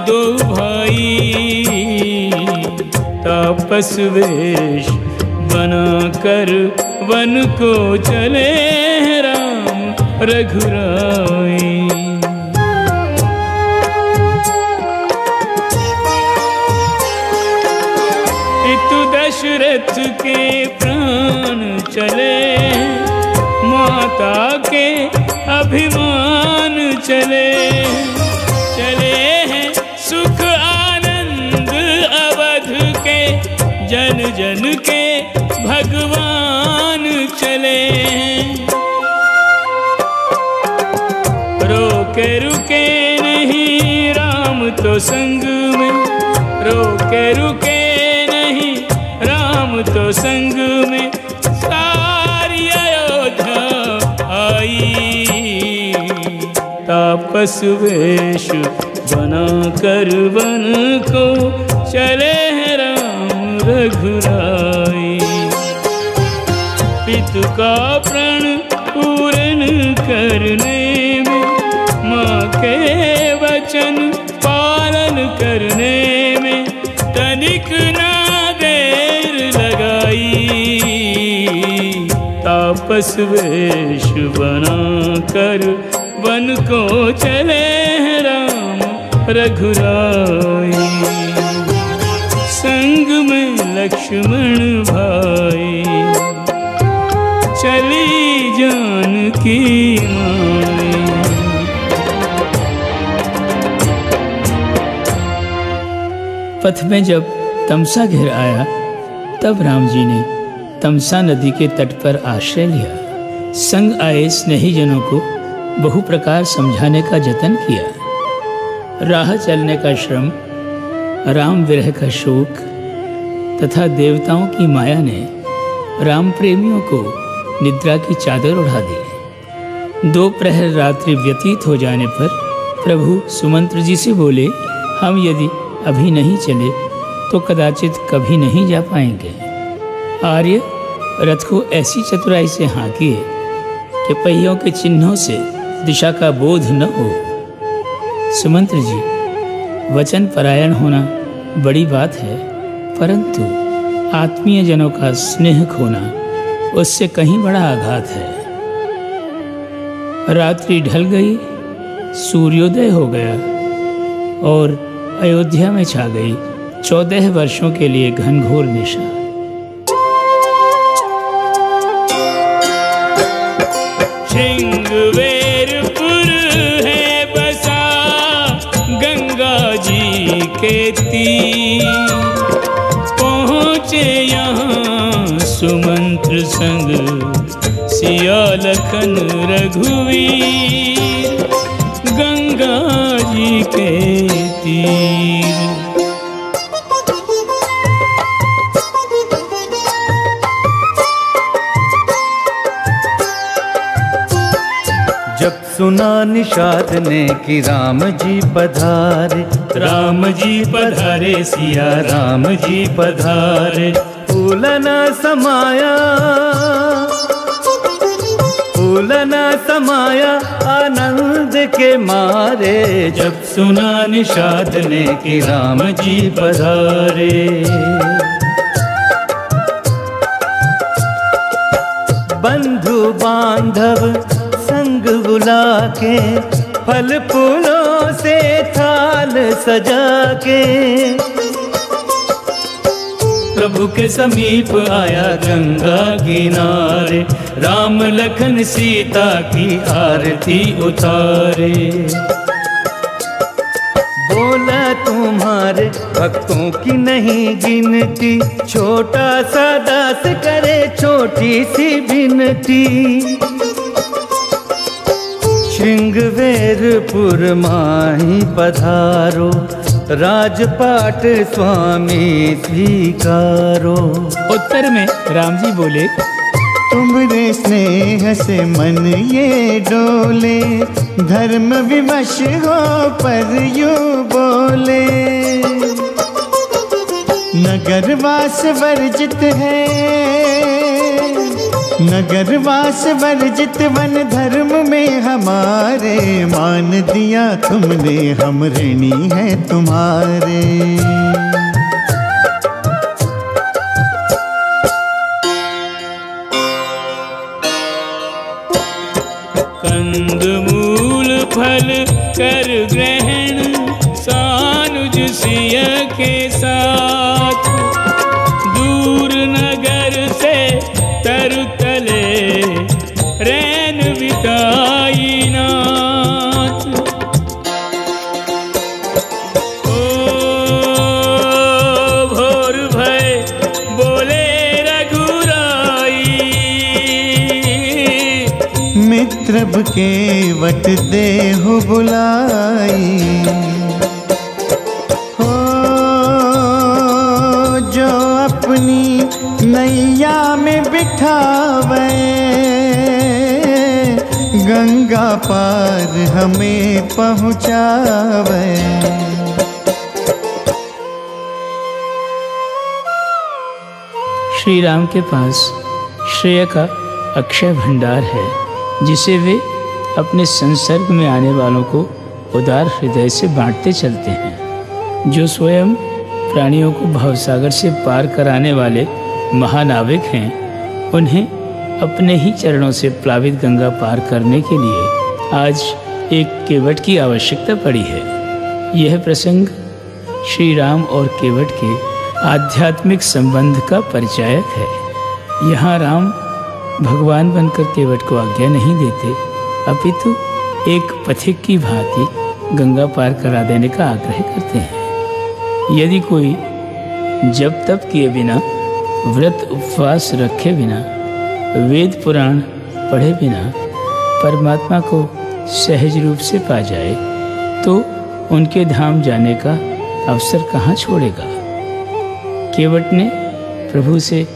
दो भाई, तापस वेश बना कर वन को चले राम रघुराई। दशरथ के प्राण चले, माता के अभिमान चले। चले हैं सुख आनंद अवध के, जन जन के भगवान चले। रोके रुके नहीं राम तो संग में, रोके रुके तो संग में सारी अयोध्या आई। तापस वेश बना कर वन को चले राम रघुराई। पितु का प्रण पूर्ण करने में, माँ के वचन पालन करने में तनिक ना तापस वेश बना कर वन को चले राम रघुराई। संग में लक्ष्मण भाई, चली जानकी माई। पथ में जब तमसा घिर आया, तब राम जी ने तमसा नदी के तट पर आश्रय लिया। संग आए स्नेही जनों को बहु प्रकार समझाने का जतन किया। राह चलने का श्रम, राम विरह का शोक तथा देवताओं की माया ने राम प्रेमियों को निद्रा की चादर उड़ा दी। 2 प्रहर रात्रि व्यतीत हो जाने पर प्रभु सुमंत्र जी से बोले, हम यदि अभी नहीं चले तो कदाचित कभी नहीं जा पाएंगे। आर्य रथ को ऐसी चतुराई से हाँकिए कि पहियों के चिन्हों से दिशा का बोध न हो। सुमंत्र जी, वचन परायण होना बड़ी बात है, परंतु आत्मीय जनों का स्नेह खोना उससे कहीं बड़ा आघात है। रात्रि ढल गई, सूर्योदय हो गया और अयोध्या में छा गई 14 वर्षों के लिए घनघोर निशा। श्रृंगवेरपुर है बसा गंगा जी के तीर, पहुँचे यहाँ सुमंत्र संग सिया लखन रघुवीर, गंगा जी के तीर। जब सुना निषाद ने कि राम जी पधारे, राम जी पधारे सिया राम जी पधारे, फूल न समाया फूल न समाया आनंद के मारे, जब सुना निषाद ने कि राम जी पधारे। बंधु बांधव संग बुला के, फल फूलों से थाल सजा के, प्रभु के समीप आया गंगा किनारे, राम लखन सीता की आरती उतारे। बोला तुम्हारे भक्तों की नहीं गिनती, छोटा सा दास करे छोटी सी विनती, श्रृंगवेरपुर माही पधारो, राजपाट स्वामी स्वीकारो। उत्तर में राम जी बोले, तुम्हारे स्नेह से मन ये डोले, धर्म विवश हो पर यूं बोले, नगरवास वर्जित है, नगरवास वर्जित वन धर्म में हमारे, मान दिया तुमने हम ऋणी हैं तुम्हारे। कंदमूल फल कर ग्रहण सानुज सिय के साथ, दूर नगर से तरुतले रैन बिताई नाथ। ओ भोर भय बोले रघुराई, मित्र के वट देहु बुलाई, हो जो अपनी नैया में बिठावे, गंगा पार हमें पहुँचावे। श्री राम के पास श्रेय का अक्षय भंडार है, जिसे वे अपने संसर्ग में आने वालों को उदार हृदय से बांटते चलते हैं। जो स्वयं प्राणियों को भवसागर से पार कराने वाले महानाविक हैं, उन्हें अपने ही चरणों से प्लावित गंगा पार करने के लिए आज एक केवट की आवश्यकता पड़ी है। यह प्रसंग श्री राम और केवट के आध्यात्मिक संबंध का परिचायक है। यहाँ राम भगवान बनकर केवट को आज्ञा नहीं देते, अपितु एक पथिक की भांति गंगा पार करा देने का आग्रह करते हैं। यदि कोई जप तप किए बिना, व्रत उपवास रखे बिना, वेद पुराण पढ़े बिना परमात्मा को सहज रूप से पा जाए, तो उनके धाम जाने का अवसर कहाँ छोड़ेगा। केवट ने प्रभु से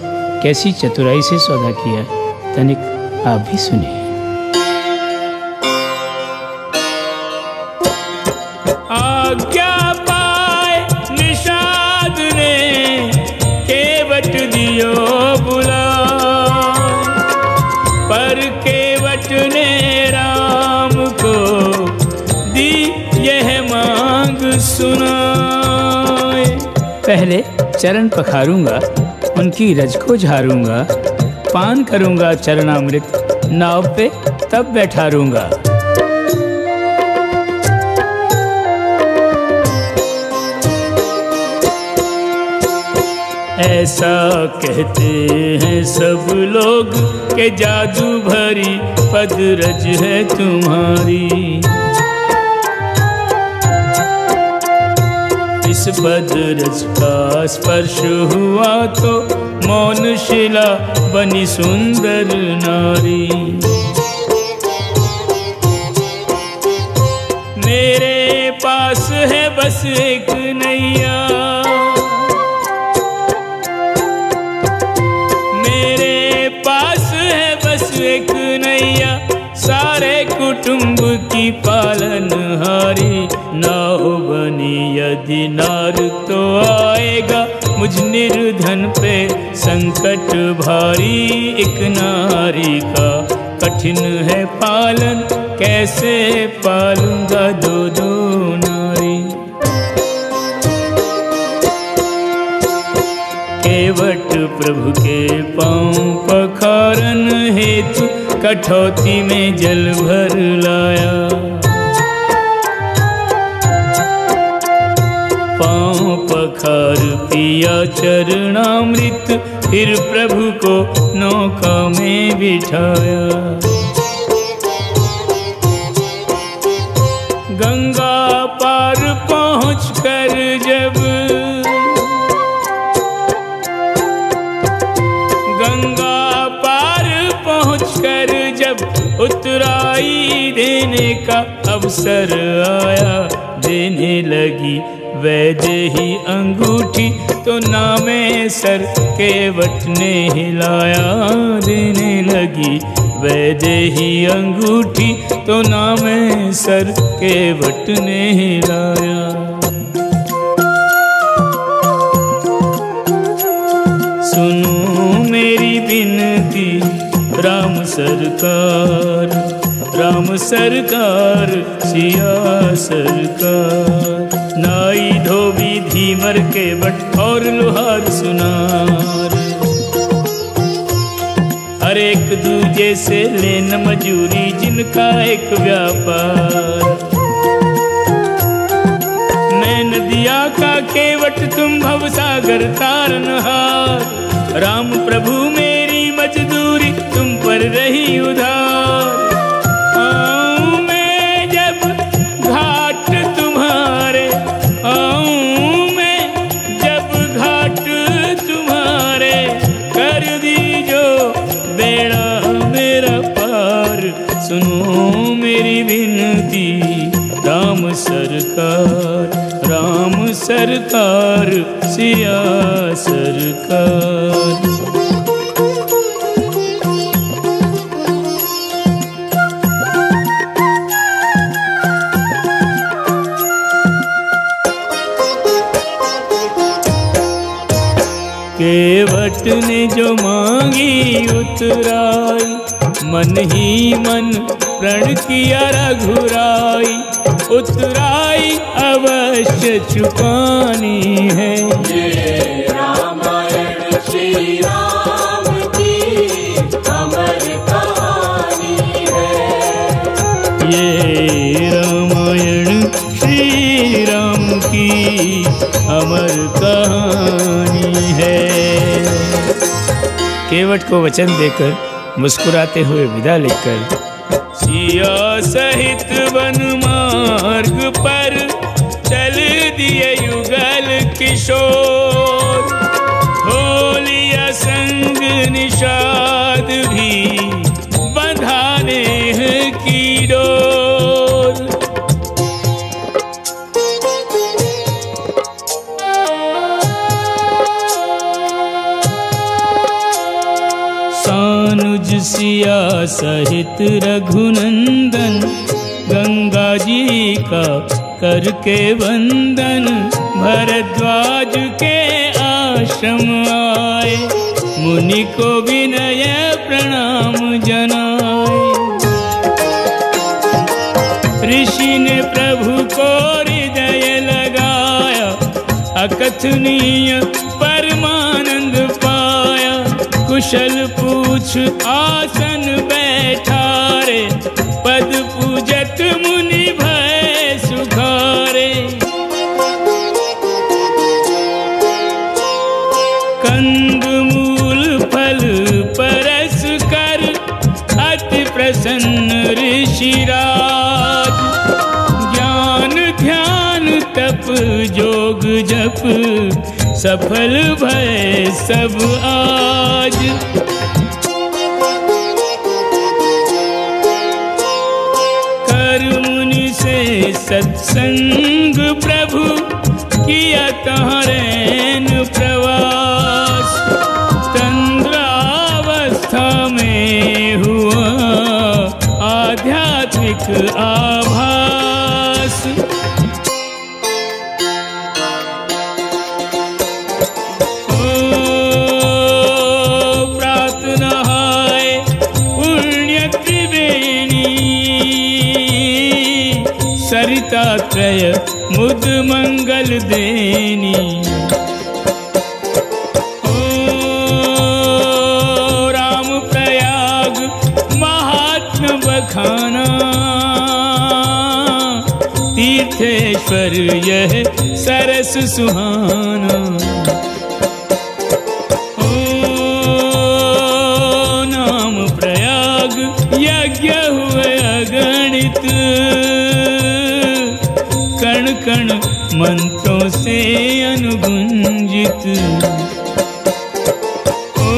कैसी चतुराई से सौदा किया, तनिक आप भी सुनिए। आज्ञा पाए निषाद ने केवट दियो बुला, पर केवट ने राम को दी यह मांग सुनाए। पहले चरण पखारूंगा, उनकी रज को झारूंगा, पान करूंगा चरणामृत, नाव पे तब बैठा रहूंगा। ऐसा कहते हैं सब लोग के जादू भरी पदरज है तुम्हारी। इस पदरज का स्पर्श हुआ तो मौन शिला बनी सुंदर नारी। मेरे पास है बस एक नैया, एक नैया सारे कुटुंब की पालनहारी। नाव बनी यदि नार तो आएगा मुझ निर्धन पे संकट भारी। एक नारी का कठिन है पालन, कैसे पालूंगा दो दो नारी। केवट प्रभु के पाँव पखारन हेतु कठौती में जल भर लाया। पाँव पखार पिया चरणामृत, फिर प्रभु को नौका में बिठाया। गंगा पार पहुँचकर जब उतराई देने का अवसर आया। देने लगी वैदेही अंगूठी तो नामे सर केवट ने हिलाया। देने लगी वैदेही अंगूठी तो नामे सर केवट ने हिलाया। सुनो मेरी विनती राम सरकार, राम सरकार, सिया सरकार। नाई धोबी धीमर के बट और लोहार सुनार, हर एक दूजे से लेन मजूरी जिनका एक व्यापार। मैं नदिया का केवट तुम भवसागर तारनहार। राम प्रभु मेरी मजदूरी तुम पर रही उधार। आऊं मैं जब घाट तुम्हारे, आऊं मैं जब घाट तुम्हारे, कर दीजो बेड़ा मेरा पार। सुनो मेरी विनती राम सरकार, राम सरकार, सिया सरकार। केवट ने जो मांगी उतराई, मन ही मन प्रण किया रघुराई। उतराई अवश्य चुकानी है, ये रामायण श्री राम की अमर कहानी है। ये रामायण श्री राम की अमर कहानी है। केवट को वचन देकर मुस्कुराते हुए विदा लेकर सिया सहित वन मार्ग पर चल दिए युगल किशोर। हो लिया संग निषाद भी बंधाने की डोर। सानुज सिया सहित रघुनंदन, गंगा जी का करके वंदन। भरद्वाज के आश्रम आए, मुनि को विनय प्रणाम जनाए। ऋषि ने प्रभु को हृदय लगाया, अकथनीय परमानंद पाया। कुशल पूछ आसन बैठ ठारे, पद पूजत मुनि भय सुखारे। कंद मूल फल परस कर, अति प्रसन्न ऋषिराज। ज्ञान ध्यान तप जोग जप, सफल भय सब आज। कर मुनि से सत्संग प्रभु, किया तहाँ रैन प्रवास। तंद्रावस्था में हुआ आध्यात्मिक आभास। सरिता त्रय मुद मंगल देनी। ओ राम प्रयाग महात्म बखाना, तीर्थेश्वर यह सरस सुहाना। ओ नाम प्रयाग यज्ञ हुए अगणित, कण कण मंत्रों से अनुगुंजित। ओ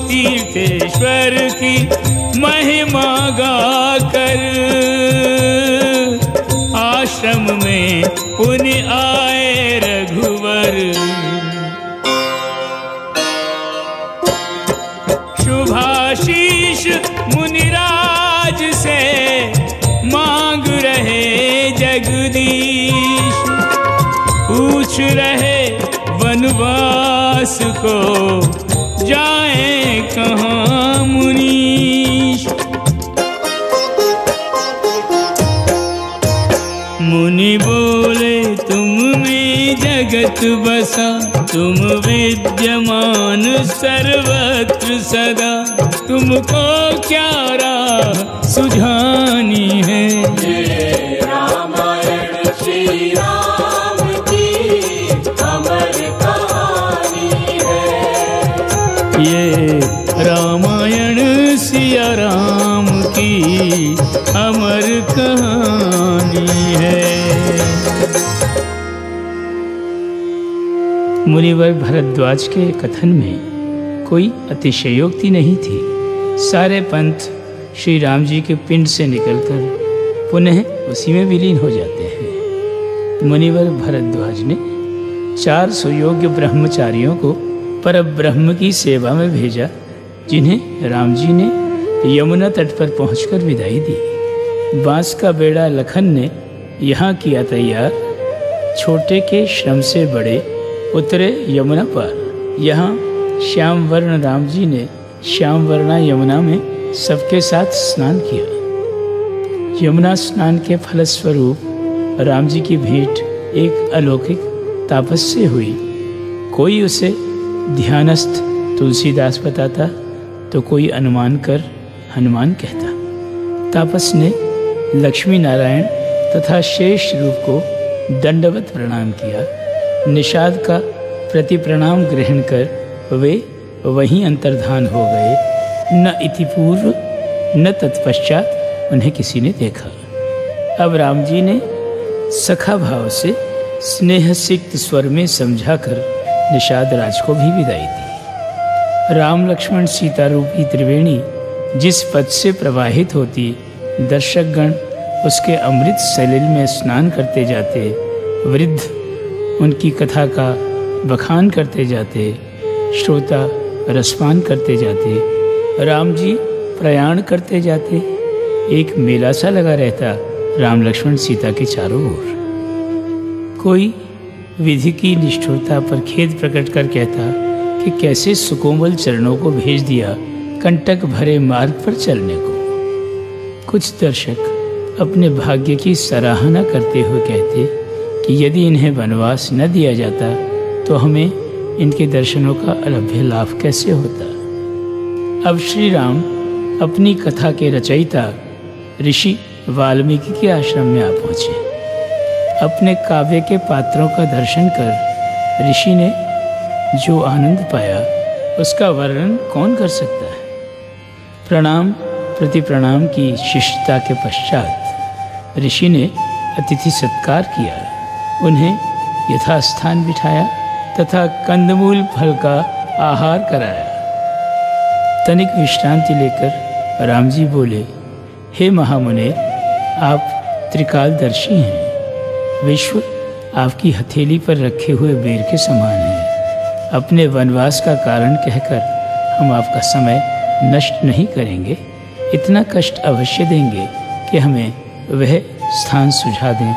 तीर्थेश्वर की महिमा गाकर, आश्रम में पुनि आए रघुवर। शुभाशीष मुनिराज से मांग रहे जगदीश, पूछ रहे वनवास को जाए कहाँ मुनीश। मुनि बोले तुम में जगत बसा, तुम विद्यमान सर्वत्र सदा। तुमको क्या राह सुझानी है, ये रामायण श्री राम की अमर कहानी है। ये रामायण सिया राम की अमर कहानी है। मुनिवर भरद्वाज के कथन में कोई अतिशयोक्ति नहीं थी। सारे पंथ श्री राम जी के पिंड से निकलकर पुनः उसी में विलीन हो जाते हैं। मुनिवर भरद्वाज ने 4 सुयोग्य ब्रह्मचारियों को परब्रह्म की सेवा में भेजा, जिन्हें राम जी ने यमुना तट पर पहुंचकर विदाई दी। बांस का बेड़ा लखन ने यहाँ किया तैयार, छोटे के श्रम से बड़े उतरे यमुना पार। यहाँ श्याम वर्ण राम जी ने श्याम वर्णा यमुना में सबके साथ स्नान किया। यमुना स्नान के फलस्वरूप राम जी की भेंट एक अलौकिक तापस से हुई। कोई उसे ध्यानस्थ तुलसीदास बताता तो कोई अनुमान कर हनुमान कहता। तापस ने लक्ष्मी नारायण तथा शेष रूप को दंडवत प्रणाम किया। निषाद का प्रति प्रणाम ग्रहण कर वे वहीं अंतर्धान हो गए। न इति पूर्व न तत्पश्चात उन्हें किसी ने देखा। अब राम जी ने सखा भाव से स्नेह सिक्त स्वर में समझाकर निषाद राज को भी विदाई दी। राम लक्ष्मण सीता रूपी त्रिवेणी जिस पथ से प्रवाहित होती, दर्शकगण उसके अमृत सलिल में स्नान करते जाते, वृद्ध उनकी कथा का बखान करते जाते, श्रोता रसपान करते जाते, राम जी प्रयाण करते जाते। एक मेला सा लगा रहता राम लक्ष्मण सीता के चारों ओर। कोई विधि की निष्ठुरता पर खेद प्रकट कर कहता कि कैसे सुकोमल चरणों को भेज दिया कंटक भरे मार्ग पर चलने को। कुछ दर्शक अपने भाग्य की सराहना करते हुए कहते कि यदि इन्हें वनवास न दिया जाता तो हमें इनके दर्शनों का अलभ्य लाभ कैसे होता। अब श्री राम अपनी कथा के रचयिता ऋषि वाल्मीकि के आश्रम में आ पहुँचे। अपने काव्य के पात्रों का दर्शन कर ऋषि ने जो आनंद पाया उसका वर्णन कौन कर सकता है। प्रणाम प्रति प्रणाम की शिष्टता के पश्चात ऋषि ने अतिथि सत्कार किया, उन्हें यथास्थान बिठाया तथा कंदमूल फल का आहार कराया। तनिक विश्रांति लेकर राम जी बोले, हे महामुने, आप त्रिकालदर्शी हैं। विश्व आपकी हथेली पर रखे हुए बेर के समान है। अपने वनवास का कारण कहकर हम आपका समय नष्ट नहीं करेंगे। इतना कष्ट अवश्य देंगे कि हमें वह स्थान सुझा दें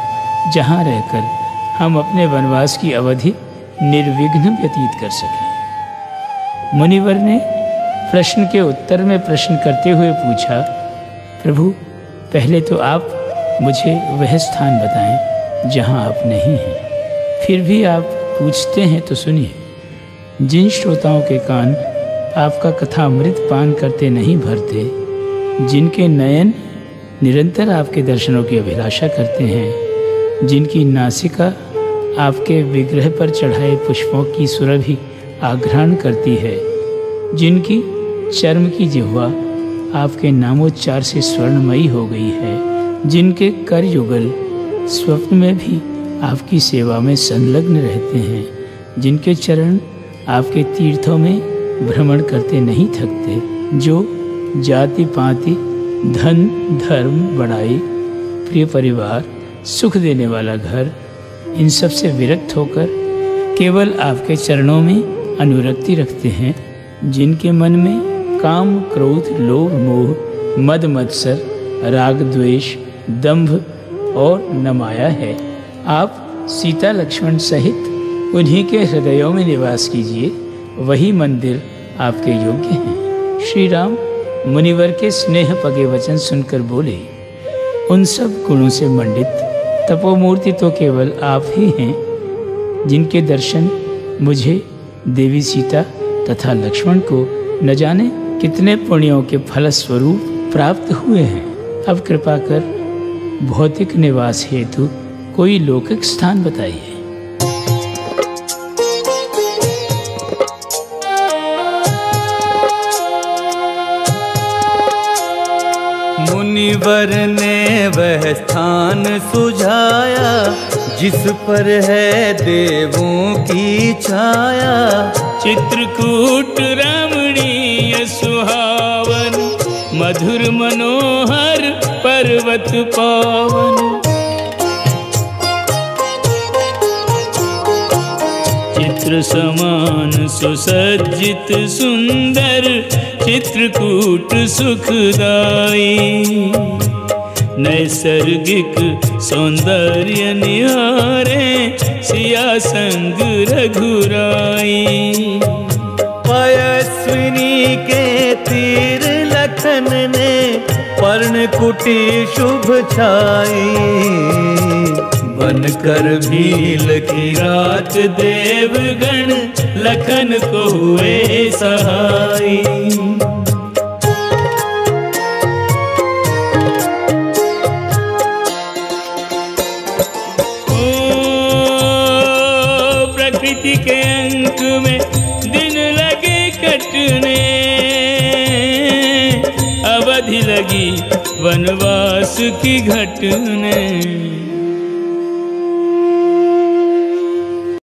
जहाँ रहकर हम अपने वनवास की अवधि निर्विघ्न व्यतीत कर सकें। मुनिवर ने प्रश्न के उत्तर में प्रश्न करते हुए पूछा, प्रभु, पहले तो आप मुझे वह स्थान बताएं जहाँ आप नहीं हैं। फिर भी आप पूछते हैं तो सुनिए। जिन श्रोताओं के कान आपका कथामृत पान करते नहीं भरते, जिनके नयन निरंतर आपके दर्शनों की अभिलाषा करते हैं, जिनकी नासिका आपके विग्रह पर चढ़ाए पुष्पों की सुरभि आघ्राण करती है, जिनकी चर्म की जिह्वा आपके नामोच्चार से स्वर्णमयी हो गई है, जिनके कर युगल स्वप्न में भी आपकी सेवा में संलग्न रहते हैं, जिनके चरण आपके तीर्थों में भ्रमण करते नहीं थकते, जो जाति पाति धन धर्म बड़ाई प्रिय परिवार सुख देने वाला घर, इन सब से विरक्त होकर केवल आपके चरणों में अनुरक्ति रखते हैं, जिनके मन में काम क्रोध लोभ मोह मद मत्सर राग द्वेष दंभ और नमाया है, आप सीता लक्ष्मण सहित उन्हीं के हृदयों में निवास कीजिए। वही मंदिर आपके योग्य हैं। श्री राम मुनिवर के स्नेह पगे वचन सुनकर बोले, उन सब गुणों से मंडित तपोमूर्ति तो केवल आप ही हैं, जिनके दर्शन मुझे देवी सीता तथा लक्ष्मण को न जाने कितने पुण्यों के फलस्वरूप प्राप्त हुए हैं। अब कृपा कर भौतिक निवास हेतु कोई लौकिक स्थान बताइए। मुनिवर ने वह स्थान सुझाया, जिस पर है देवों की छाया। चित्रकूट रमणीय सुहावन, मधुर मनोहर पर्वत पावन। चित्र समान सुसज्जित सुंदर, चित्रकूट सुखदाई। नैसर्गिक सौंदर्य निहारे, सिया संग रघुराई। पयस्विनी के तीर लखन ने, पर्णकुटी शुभ छाई। बनकर भील की रात देवगण, लखन को हुए सहाई। प्रकृति के अंक में दिन लगे कटने, अवधि लगी वनवास की घटने।